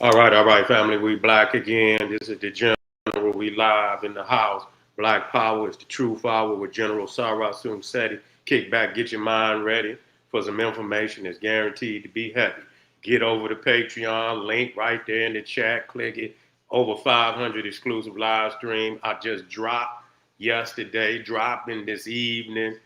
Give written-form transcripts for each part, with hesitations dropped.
All right, family. We black again. This is the general. We live in the house. Black power is the true power with General Sarasum Seti. Kick back, get your mind ready for some information that's guaranteed to be heavy. Get over the Patreon link right there in the chat. Click it. Over 500 exclusive live stream. I just dropped yesterday, dropping this evening.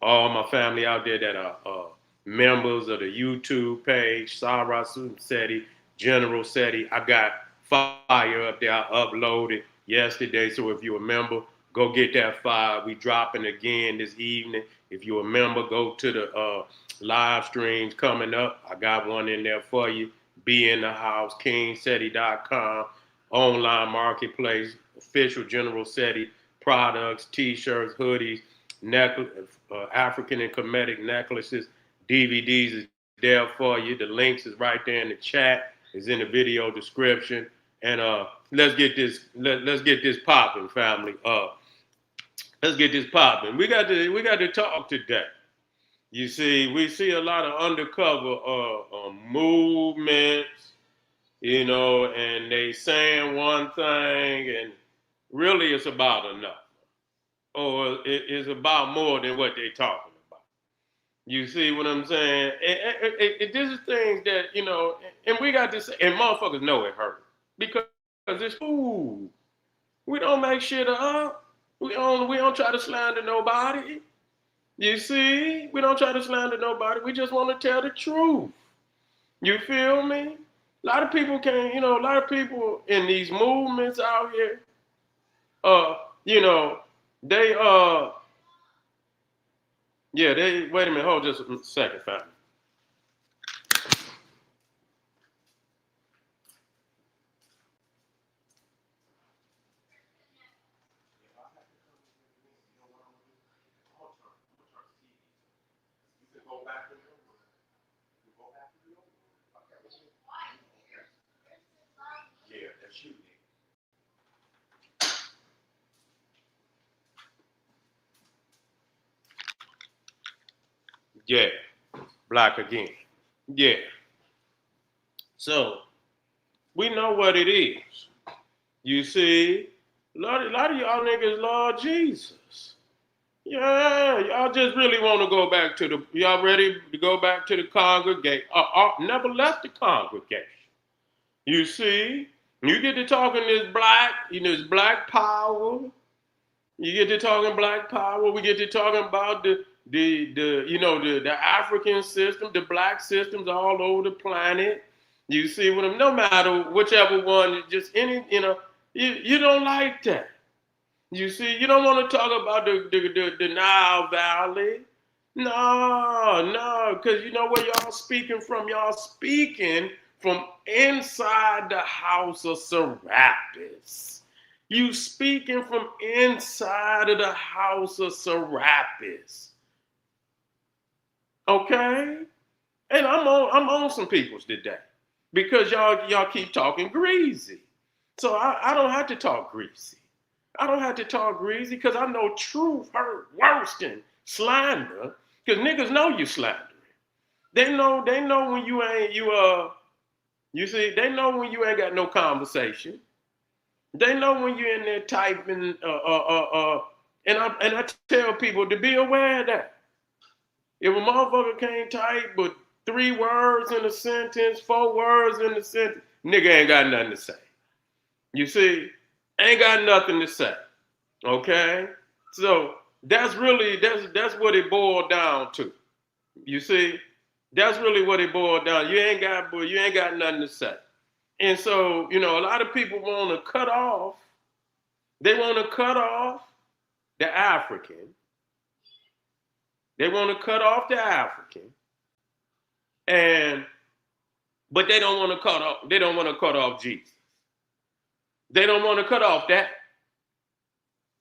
All my family out there that are members of the YouTube page, Sarah Seti, General Seti. I got fire up there. I uploaded yesterday. So if you're a member, go get that fire. We dropping again this evening. If you're a member, go to the live streams coming up. I got one in there for you. Be in the house, kingseti.com, online marketplace, official General Seti products, t-shirts, hoodies, necklace, African and Kemetic necklaces, DVDs is there for you. The links is right there in the chat. Is in the video description. And let's get this popping, family. Let's get this popping. We got to talk today. You see, we see a lot of undercover movements, and they saying one thing, and really it's about another, or it's about more than what they talking about. You see what I'm saying? This is things that, and we got to say, and motherfuckers know it hurt because it's food. We don't make shit up. We don't try to slander nobody. You see, we don't try to slander nobody. We just want to tell the truth. You feel me? A lot of people a lot of people in these movements out here, they wait a minute, hold just a second, family. Yeah, that's you. Yeah, black again. Yeah. So we know what it is. You see, a lot of y'all niggas love Jesus. Yeah, y'all just really want to go back to y'all ready to go back to the congregation. Never left the congregation. You see, you get to talking this black power. You get to talking black power. We get to talking about the African system, the black systems all over the planet. You see what I'm, no matter whichever one, just any, you don't like that. You see, you don't want to talk about the Nile Valley. No, because you know where y'all speaking from? Y'all speaking from inside the house of Serapis. You speaking from inside of the house of Serapis. Okay? And I'm on some peoples today. Because y'all keep talking greasy. So I don't have to talk greasy. I don't have to talk greasy because I know truth hurt worse than slander. Because niggas know you slandering. They know when you ain't you see, they know when you ain't got no conversation. They know when you're in there typing and I tell people to be aware of that. If a motherfucker can't type but 3 words in a sentence, 4 words in a sentence, nigga ain't got nothing to say. You see, ain't got nothing to say. Okay? So that's what it boiled down to. You see, that's really what it boiled down. You ain't got nothing to say. And so, a lot of people want to cut off. They want to cut off the African. They want to cut off the African. But they don't want to cut off. They don't want to cut off Jesus. They don't want to cut off that.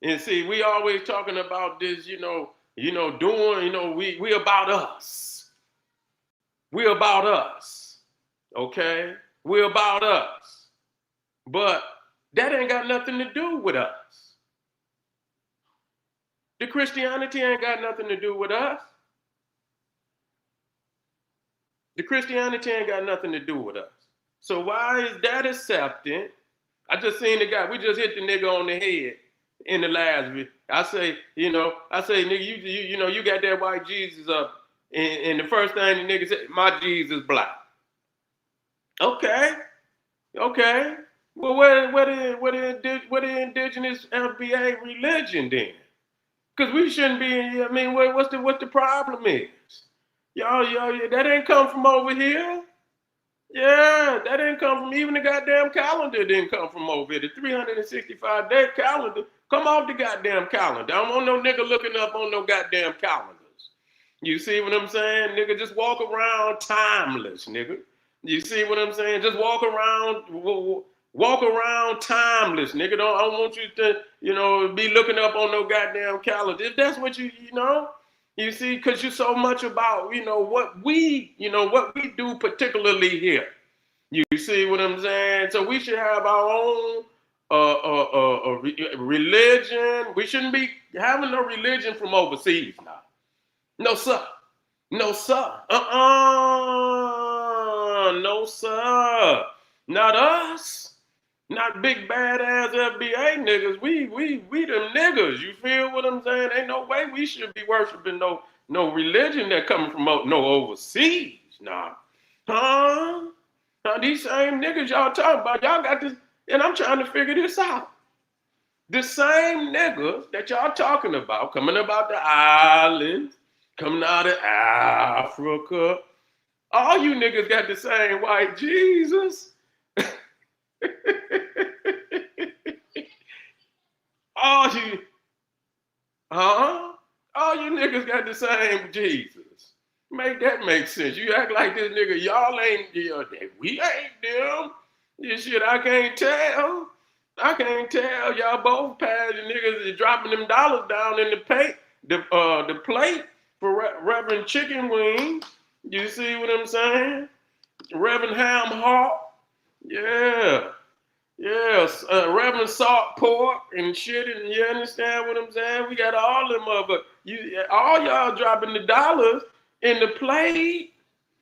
And see, we always talking about this, we about us. We about us. Okay? We about us. But that ain't got nothing to do with us. The Christianity ain't got nothing to do with us. The Christianity ain't got nothing to do with us. So why is that accepted? I just seen the guy. We just hit the nigga on the head in the last video. I say, nigga, you got that white Jesus up, and the first thing the nigga said, my Jesus black. Okay, okay. Well, what the indigenous FBA religion then? Because we shouldn't be. I mean, what the problem is? Y'all, that ain't come from over here. Yeah, that didn't come from even the goddamn calendar didn't come from over here. The 365-day calendar come off the goddamn calendar. I don't want no nigga looking up on no goddamn calendars. You see what I'm saying? Nigga, just walk around timeless, nigga. You see what I'm saying? Just walk around timeless, nigga. I don't want you to, be looking up on no goddamn calendar. If that's what you see, because you're so much about, what we do particularly here. You see what I'm saying? So we should have our own religion. We shouldn't be having no religion from overseas now. No, sir. No, sir. No, sir. Not us. Not big badass FBA niggas. We them niggas. You feel what I'm saying? Ain't no way we should be worshiping no religion that coming from no overseas. Nah. Huh? Now these same niggas y'all talking about, y'all got this, and I'm trying to figure this out. The same niggas that y'all talking about, coming about the islands, coming out of Africa, all you niggas got the same white Jesus. All you niggas got the same Jesus. Make that make sense. You act like this nigga, y'all ain't, we ain't them. This shit, I can't tell. Y'all both pads and niggas is dropping them dollars down in the plate for Reverend Chicken Wings. You see what I'm saying? Reverend Ham Hawk. Yeah. Yes, Reverend Salt Pork and shit, and you understand what I'm saying? We got all them but all y'all dropping the dollars in the plate.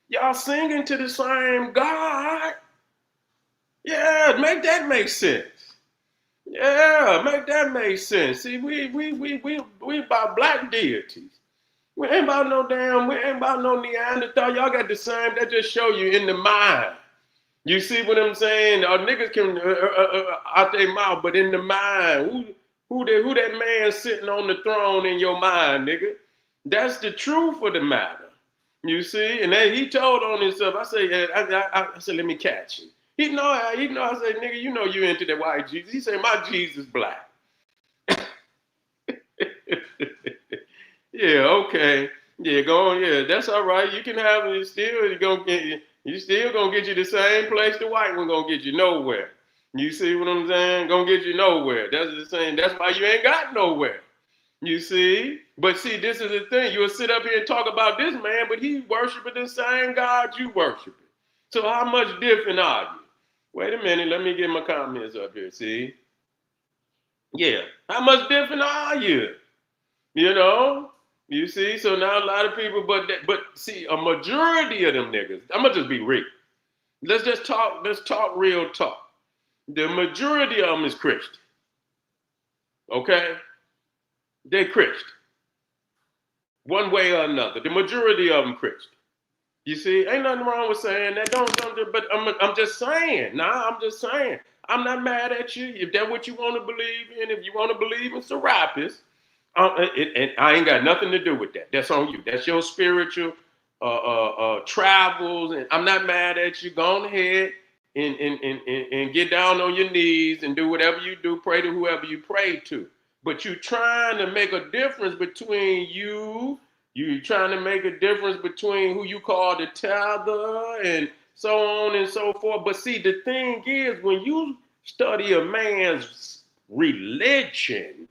Y'all singing to the same God. Yeah, make that make sense. Yeah, make that make sense. See, we about black deities. We ain't about no Neanderthal. Y'all got the same. That just show you in the mind. You see what I'm saying? Our niggas can out their mouth, but in the mind, who that man sitting on the throne in your mind, nigga? That's the truth of the matter. You see, and then he told on himself. I said, let me catch you. He know. I said, nigga, you into that white Jesus. He said, my Jesus black. Yeah, okay. Yeah, go on. Yeah, that's all right. You can have it still. You still gonna get you the same place the white one gonna get you nowhere. You see what I'm saying? Gonna get you nowhere. That's the same. That's why you ain't got nowhere. You see? But see, this is the thing. You'll sit up here and talk about this man, but he worshiping the same God you worshiping. So how much different are you? Wait a minute. Let me get my comments up here. See? Yeah. How much different are you? You see? So now a lot of people, but see, a majority of them niggas, I'm gonna just be real. Let's talk real talk. The majority of them is Christian. Okay? They're Christian. One way or another. The majority of them Christian. You see, ain't nothing wrong with saying that. But I'm just saying. Nah, I'm just saying. I'm not mad at you. If that's what you want to believe in, if you want to believe in Serapis, and I ain't got nothing to do with that. That's on you. That's your spiritual travels, and I'm not mad at you. Go on ahead and get down on your knees and do whatever you do. Pray to whoever you pray to. But you're trying to make a difference between you. You're trying to make a difference between who you call the tether and so on and so forth. But see, the thing is, when you study a man's religion,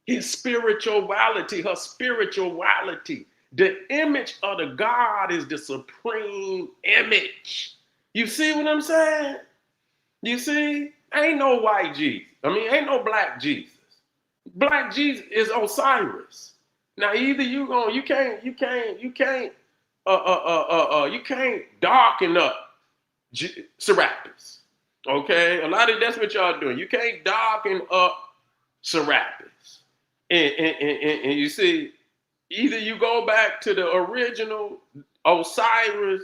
his spirituality, her spirituality, the image of the God is the supreme image. You see what I'm saying? You see? Ain't no white Jesus. Ain't no black Jesus. Black Jesus is Osiris. Now either you can't darken up Serapis. Okay, a lot of that's what y'all doing. You can't darken up Serapis, and you see, either you go back to the original Osiris,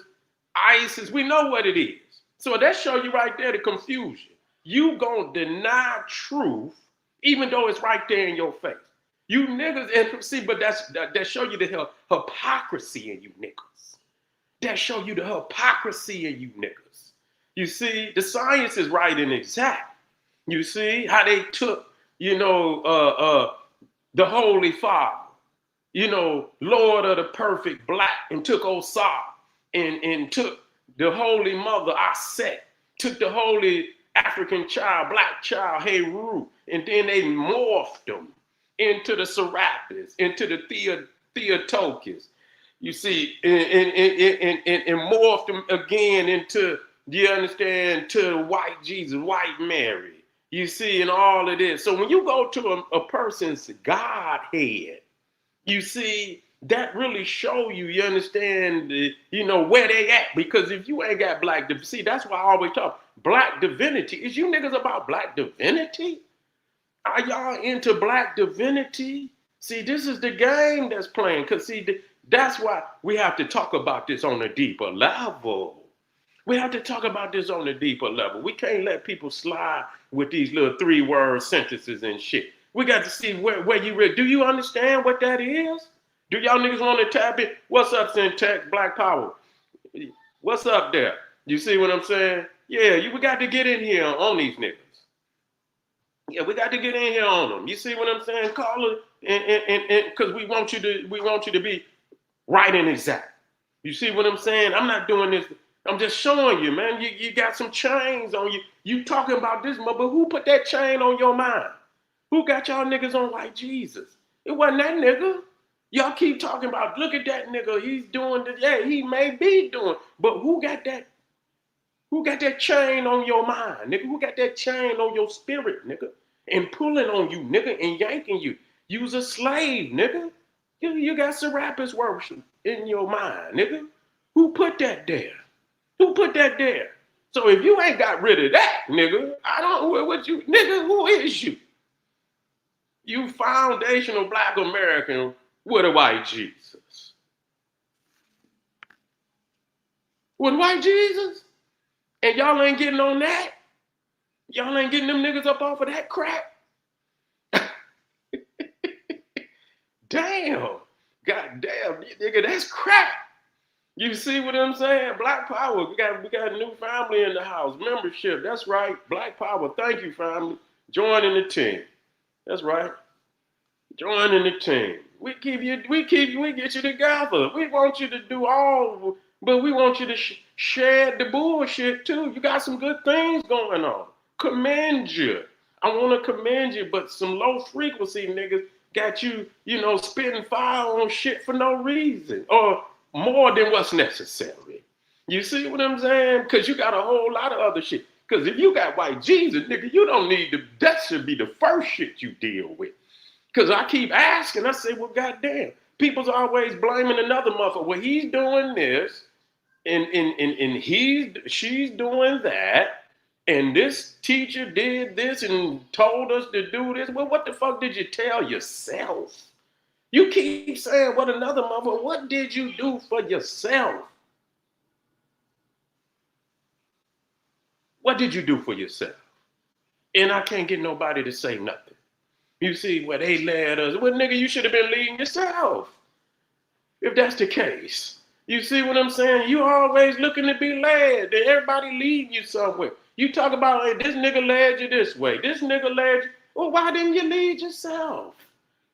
Isis. We know what it is. So that show you right there the confusion. You gonna deny truth, even though it's right there in your face. You niggas, and see, but that show you the hypocrisy in you niggas. That show you the hypocrisy in you niggas. You see, the science is right and exact. You see how they took, the Holy Father, Lord of the perfect black, and took Osar and took the Holy Mother, Aset, took the Holy African child, black child, Heru, and then they morphed them into the Serapis, into the Theotokos. You see, and morphed them again into, you understand, to white Jesus, white Mary. You see, and all of this. So when you go to a person's Godhead, you see, that really show you, you understand, where they at. Because if you ain't got black, see, that's why I always talk, black divinity. Is you niggas about black divinity? Are y'all into black divinity? See, this is the game that's playing. Because, see, that's why we have to talk about this on a deeper level. We have to talk about this on a deeper level. We can't let people slide with these little 3-word sentences and shit. We got to see where you read. Do you understand what that is? Do y'all niggas want to tap it? What's up, Syntax, Black Power? What's up there? You see what I'm saying? Yeah, we got to get in here on these niggas. Yeah, we got to get in here on them. You see what I'm saying? Call it, and because we want you to be right and exact. You see what I'm saying? I'm not doing this. I'm just showing you, man. You got some chains on you. You talking about this, but who put that chain on your mind? Who got y'all niggas on like Jesus? It wasn't that nigga. Y'all keep talking about, look at that nigga. He's doing this. Yeah, he may be doing. But who got that? Who got that chain on your mind, nigga? Who got that chain on your spirit, nigga? And pulling on you, nigga, and yanking you. You's a slave, nigga. You got Serapis worship in your mind, nigga. Who put that there? Who put that there? So if you ain't got rid of that, nigga, I don't know what you, nigga, who is you? You foundational black American with a white Jesus. With white Jesus? And y'all ain't getting on that? Y'all ain't getting them niggas up off of that crap? Damn. God damn, nigga, that's crap. You see what I'm saying? Black Power. We got a new family in the house. Membership. That's right. Black Power. Thank you, family. Joining the team. That's right. Joining the team. We get you together. We want you to do all, but we want you to share the bullshit too. You got some good things going on. Commend you. I want to commend you, but some low frequency niggas got you, spitting fire on shit for no reason or more than what's necessary. You see what I'm saying? Because you got a whole lot of other shit. Because if you got white Jesus, nigga, you don't need that should be the first shit you deal with. Because I keep asking, I say, well, goddamn, people's always blaming another motherfucker. Well, he's doing this, and she's doing that, and this teacher did this and told us to do this. Well, what the fuck did you tell yourself? You keep saying what another motherfucker, what did you do for yourself? What did you do for yourself? And I can't get nobody to say nothing. You see where they led us. Well, nigga, you should have been leading yourself. If that's the case. You see what I'm saying? You always looking to be led. Everybody leading you somewhere. You talk about, hey, this nigga led you this way. This nigga led you. Well, why didn't you lead yourself?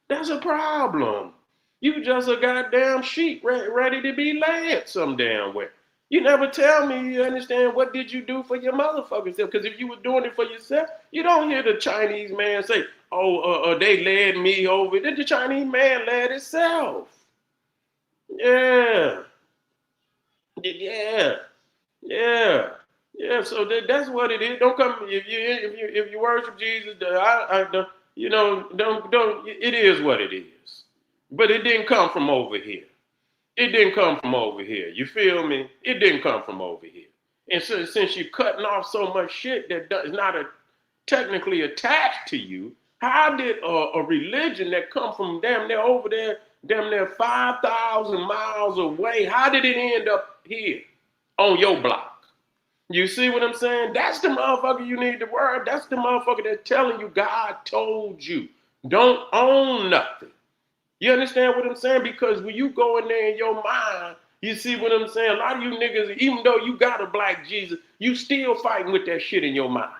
That's a problem. You just a goddamn sheep ready to be led some damn way. You never tell me, you understand, what did you do for your motherfuckers? Because if you were doing it for yourself, you don't hear the Chinese man say, they led me over. Did the Chinese man led itself? Yeah. So that's what it is. Don't come if you worship Jesus. Don't. It is what it is. But it didn't come from over here. It didn't come from over here. You feel me? It didn't come from over here. And so since you're cutting off so much shit that is not technically attached to you, how did a religion that come from damn near over there, damn near 5,000 miles away, how did it end up here on your block? You see what I'm saying? That's the motherfucker you need to worry. That's the motherfucker that's telling you God told you. Don't own nothing. You understand what I'm saying? Because when you go in there in your mind, you see what I'm saying? A lot of you niggas, even though you got a black Jesus, you still fighting with that shit in your mind.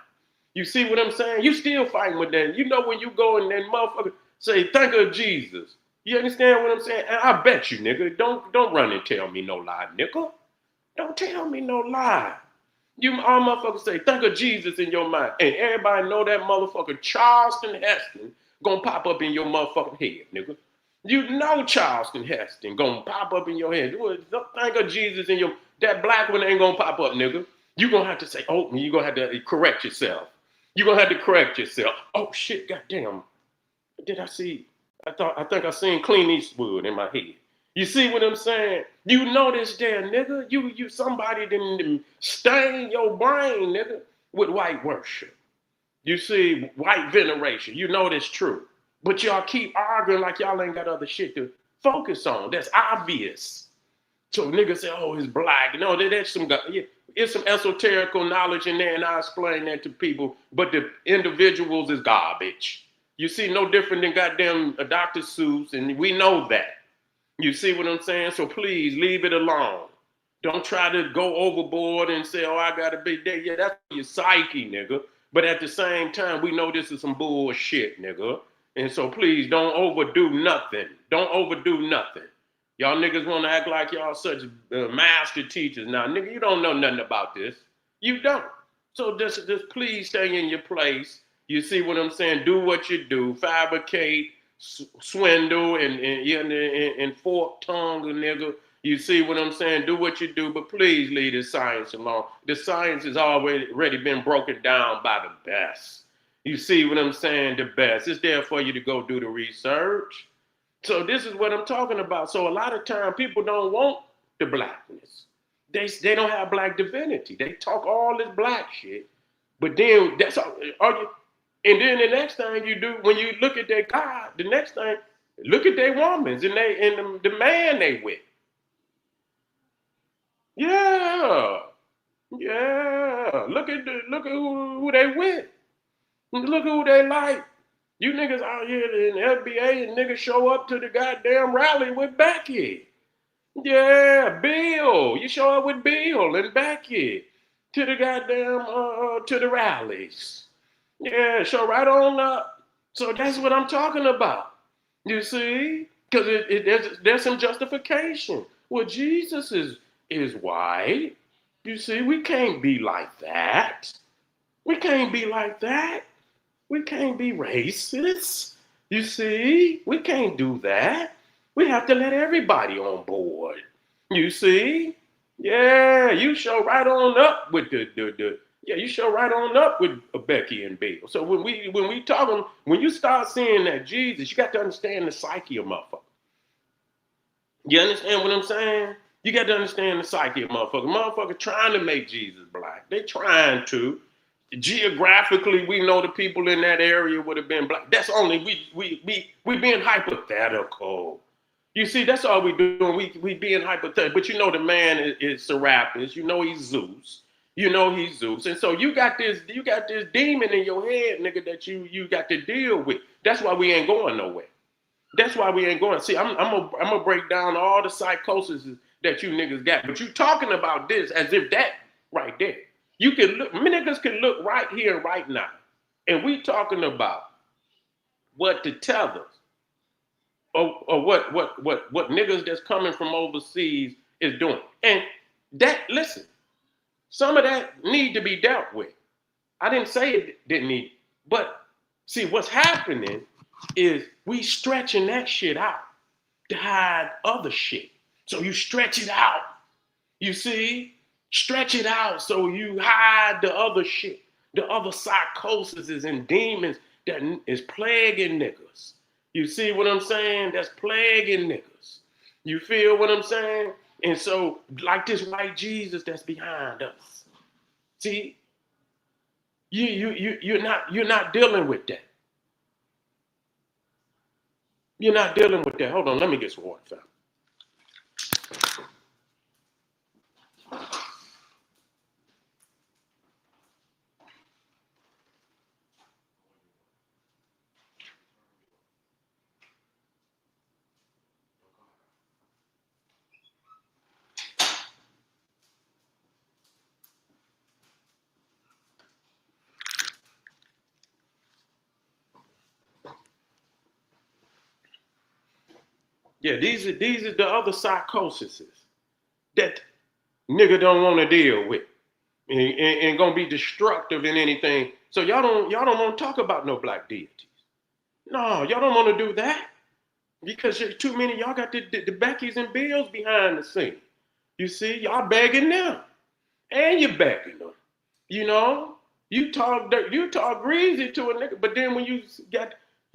You see what I'm saying? You still fighting with that. You know when you go in there, motherfucker, say, think of Jesus. You understand what I'm saying? And I bet you, nigga, don't run and tell me no lie, nigga. Don't tell me no lie. You all motherfuckers say, think of Jesus in your mind. And everybody know that motherfucker Charleston Heston gonna pop up in your motherfucking head, nigga. You know Charleston Heston gonna pop up in your head. Think of Jesus in your, that black one ain't gonna pop up, nigga. You gonna have to say, oh, you gonna have to correct yourself. You gonna have to correct yourself. Oh shit, goddamn. Did I see? I think I seen Clint Eastwood in my head. You see what I'm saying? You know this there, nigga. You somebody didn't stain your brain, nigga, with white worship. You see, white veneration. You know that's true. But y'all keep arguing like y'all ain't got other shit to focus on. That's obvious. So niggas say, oh, it's black. No, there's some, it's some esoterical knowledge in there, and I explain that to people, but the individuals is garbage. You see, no different than goddamn Dr. Seuss, and we know that. You see what I'm saying? So please leave it alone. Don't try to go overboard and say, oh, I gotta be there. Yeah, that's your psyche, nigga. But at the same time, we know this is some bullshit, nigga. And so please don't overdo nothing. Don't overdo nothing. Y'all niggas want to act like y'all such master teachers. Now, nigga, you don't know nothing about this. You don't. So just please stay in your place. You see what I'm saying? Do what you do. Fabricate, swindle, and fork tongue, nigga. You see what I'm saying? Do what you do, but please leave the science alone. The science has already been broken down by the best. You see what I'm saying? The best. It's there for you to go do the research. So this is what I'm talking about. So a lot of time people don't want the blackness. They don't have black divinity. They talk all this black shit, but then that's all. And then the next thing you do when you look at their God, the next thing, look at their women and the man they with. Yeah, yeah. Look at who they with. Look who they like. You niggas out here in the FBA and niggas show up to the goddamn rally with Becky. Yeah, Bill. You show up with Bill and Becky to the goddamn to the rallies. Yeah, show right on up. So that's what I'm talking about. You see? Because there's some justification. Well, Jesus is white. You see, we can't be like that. We can't be like that. We can't be racist. You see, we can't do that. We have to let everybody on board. You see? Yeah, you show right on up with you show right on up with Becky and Bill. So when we talking, when you start seeing that Jesus, you got to understand the psyche of motherfucker. You understand what I'm saying? You got to understand the psyche of motherfucker. Motherfucker trying to make Jesus black. They trying to. Geographically, we know the people in that area would have been black. That's only we being hypothetical. You see, that's all we doing. We being hypothetical. But you know the man is Serapis. You know he's Zeus. You know he's Zeus. And so you got this demon in your head, nigga, that you got to deal with. That's why we ain't going nowhere. That's why we ain't going. See, I'm gonna break down all the psychosis that you niggas got. But you talking about this as if that right there. You can look, niggas can look right here, right now. And we talking about what the tethers or what niggas that's coming from overseas is doing. And that, listen, some of that need to be dealt with. I didn't say it didn't need, but see what's happening is we stretching that shit out to hide other shit. So you stretch it out. You see? Stretch it out so you hide the other shit, the other psychoses and demons that is plaguing niggas. You see what I'm saying? That's plaguing niggas. You feel what I'm saying? And so, like this white Jesus that's behind us. See, you're not dealing with that. You're not dealing with that. Hold on, let me get some water, fam. Yeah, these are the other psychoses that nigga don't want to deal with and gonna be destructive in anything. So y'all don't want to talk about no black deities. No, y'all don't want to do that because too many y'all got the Beckys and Bills behind the scene. You see, y'all begging them and you begging them. You know, you talk greasy to a nigga, but then when you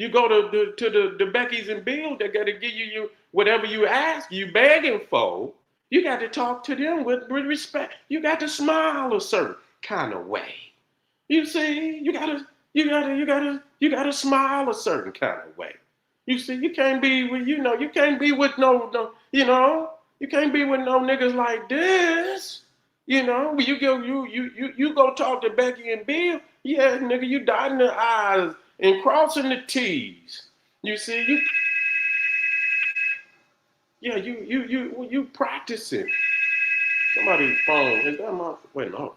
go to the Beckys and Bills that got to give you whatever you ask, you begging for. You got to talk to them with respect. You got to smile a certain kind of way. You see, you gotta smile a certain kind of way. You see, you can't be with, you can't be with you can't be with no niggas like this. You go talk to Becky and Bill. Yeah, nigga, you dotting the I's and crossing the T's. You see, you practicing. Somebody's phone. Is that my wait, no.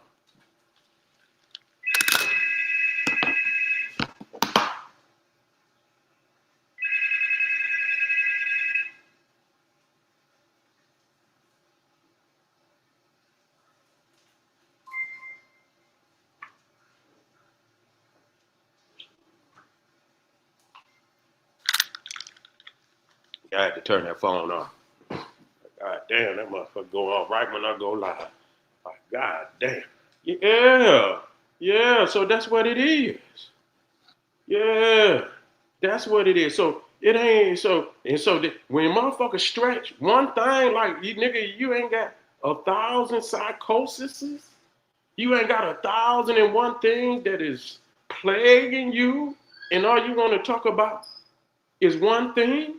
I had to turn that phone off. God damn, that motherfucker go off right when I go live. Like, God damn. Yeah. Yeah, so that's what it is. Yeah. That's what it is. So it ain't when motherfuckers stretch one thing, like you nigga, you ain't got 1,000 psychoses. You ain't got 1,001 things that is plaguing you, and all you want to talk about is one thing.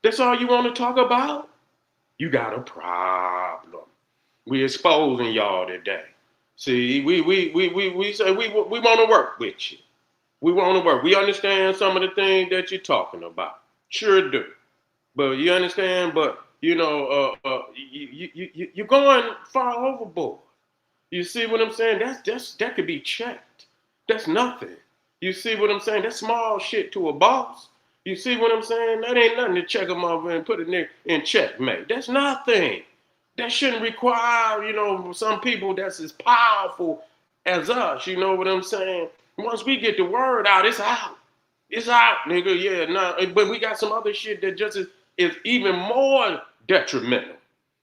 That's all you want to talk about? You got a problem. We exposing y'all today. See, we say we want to work with you. We want to work. We understand some of the things that you're talking about. Sure do. But you understand, but you're going far overboard. You see what I'm saying? That could be checked. That's nothing. You see what I'm saying? That's small shit to a boss. You see what I'm saying? That ain't nothing to check them off and put it in checkmate. That's nothing. That shouldn't require, some people that's as powerful as us. You know what I'm saying? Once we get the word out, it's out. It's out, nigga. Yeah, nah. But we got some other shit that just is even more detrimental.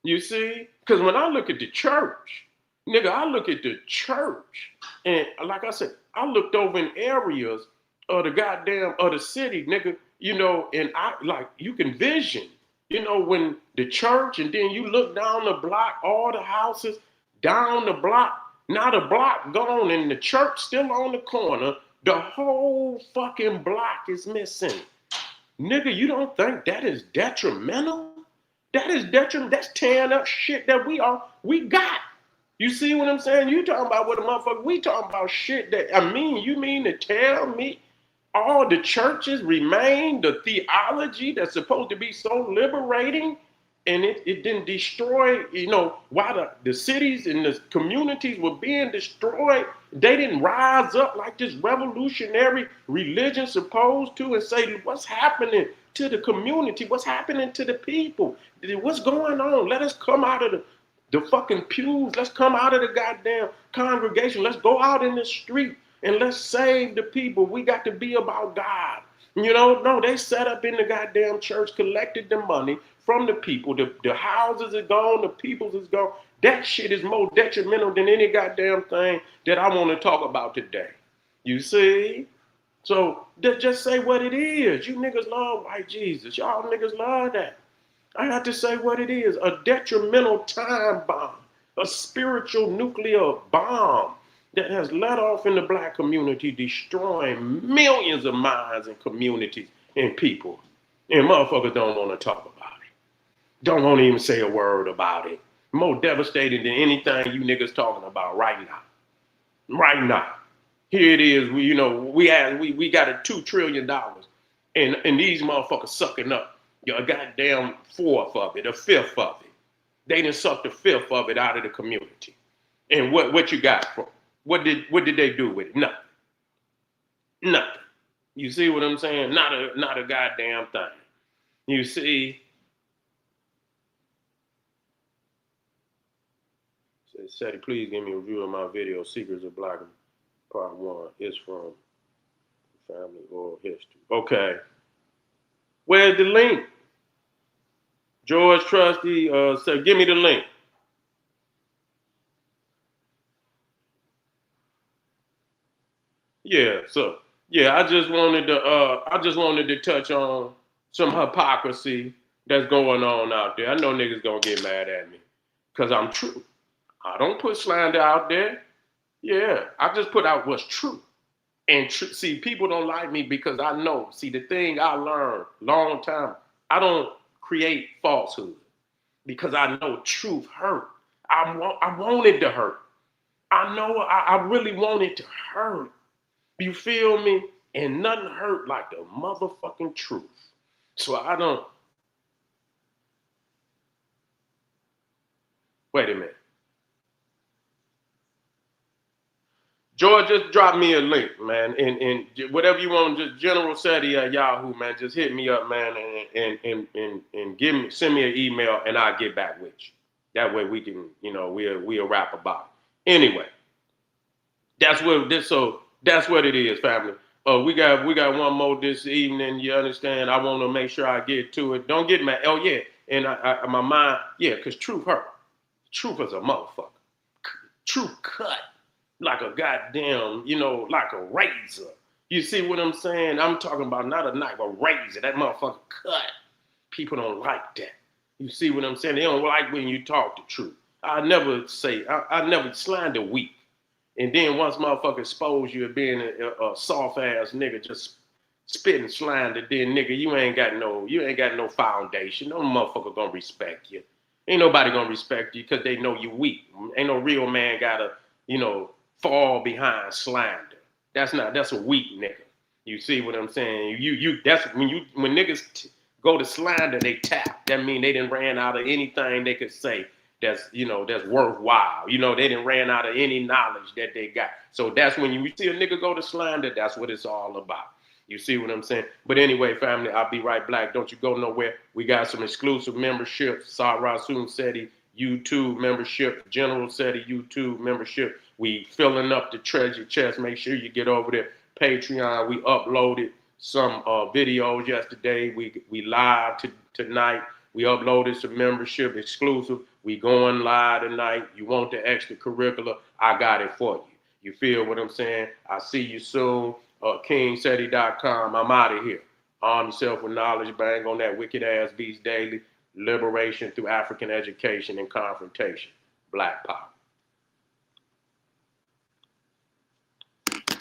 You see? Because when I look at the church, nigga, I look at the church, and like I said, I looked over in areas of the city, nigga, and I like you can vision, when the church, and then you look down the block, all the houses down the block, now the block gone and the church still on the corner, the whole fucking block is missing. Nigga, you don't think that is detrimental? That is detrimental. That's tearing up shit that we got. You see what I'm saying? You talking about what a motherfucker, we talking about shit that, you mean to tell me all the churches remain the theology that's supposed to be so liberating and it didn't destroy, while the cities and the communities were being destroyed, they didn't rise up like this revolutionary religion supposed to and say, what's happening to the community? What's happening to the people? What's going on? Let us come out of the fucking pews. Let's come out of the goddamn congregation. Let's go out in the street and let's save the people. We got to be about God. No, they set up in the goddamn church, collected the money from the people. The houses are gone, the peoples is gone. That shit is more detrimental than any goddamn thing that I want to talk about today. You see? So just say what it is. You niggas love white Jesus. Y'all niggas love that. I have to say what it is. A detrimental time bomb. a spiritual nuclear bomb that has let off in the black community, destroying millions of minds and communities and people. And motherfuckers don't want to talk about it. Don't want to even say a word about it. More devastating than anything you niggas talking about right now. Right now. Here it is. We got a $2 trillion, and these motherfuckers sucking up a goddamn fourth of it, a fifth of it. They done sucked a fifth of it out of the community. And what you got from? What did they do with it? Nothing. Nothing. You see what I'm saying? Not a goddamn thing. You see. Said, please give me a review of my video, Secrets of Black Part 1. It's from Family Oral History. Okay. Where's the link? George Trusty said, give me the link. Yeah, so yeah, I just wanted to touch on some hypocrisy that's going on out there. I know niggas gonna get mad at me because I'm true. I don't put slander out there. Yeah, I just put out what's true. And see, people don't like me because I know. See, the thing I learned long time, I don't create falsehood because I know truth hurt. I wanted to hurt. I know I really wanted to hurt. You feel me? And nothing hurt like the motherfucking truth. So I don't. Wait a minute. George, just drop me a link, man, and whatever you want, just General Seti at Yahoo, man. Just hit me up, man, and send me an email, and I'll get back with you. That way we can, we'll rap about it. Anyway, that's what it is, family. We got one more this evening. You understand? I want to make sure I get to it. Don't get mad. Oh yeah, and my mind, yeah, cause truth hurt. Truth is a motherfucker. Truth cut like a goddamn, like a razor. You see what I'm saying? I'm talking about not a knife, a razor. That motherfucker cut. People don't like that. You see what I'm saying? They don't like when you talk the truth. I never slander weak. And then once motherfucker expose you as being a soft ass nigga, just spitting slander, then nigga, you ain't got no foundation. No motherfucker gonna respect you. Ain't nobody gonna respect you because they know you weak. Ain't no real man gotta, fall behind slander. That's a weak nigga. You see what I'm saying? That's when niggas go to slander, they tap. That mean they done ran out of anything they could say that's worthwhile. They done ran out of any knowledge that they got. So that's when you see a nigga go to slander, that's what it's all about. You see what I'm saying? But anyway, family, I'll be right back. Don't you go nowhere. We got some exclusive memberships. Sarah Soon Seti YouTube membership, General Seti YouTube membership. We filling up the treasure chest. Make sure you get over there. Patreon. We uploaded some videos yesterday. We live tonight. We uploaded some membership exclusive. We going live tonight. You want the extracurricular? I got it for you. You feel what I'm saying? I see you soon. KingSeti.com. I'm out of here. Arm yourself with knowledge. Bang on that wicked ass beast daily. Liberation through African education and confrontation. Black power.